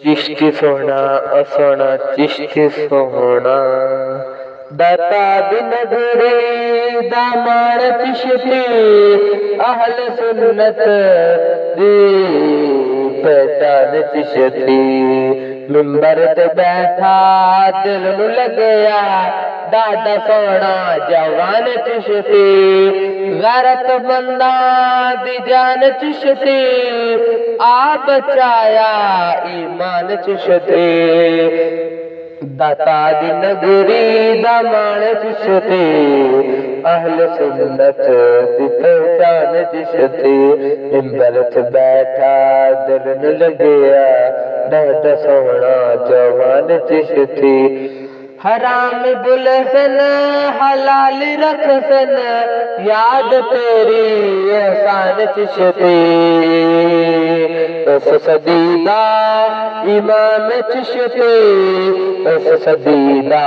चिश्ती सोना चिश्ती सोना दाता बिन घरे दामन चिश्ती अहल सुन्नत दी पहचान चिश्ती मिंबर ते बैठा दिल नू लगया डाडा सोना जवान चिश्ती गैरत बंदा दी जान चिश्ती आ बचाया ईमान चिश्ती दाता दी नगरी दामन चिश्ती अहल सुन्नत दी पहचान चिश्ती मिंबर ते बैठा दिल नू लगया डाडा सोना जवान चिश्ती हराम बुलसन हलाल रखसन याद तेरी एहसान चिश्ती उस सदीदा इमाम चिश्ती उस सदीदा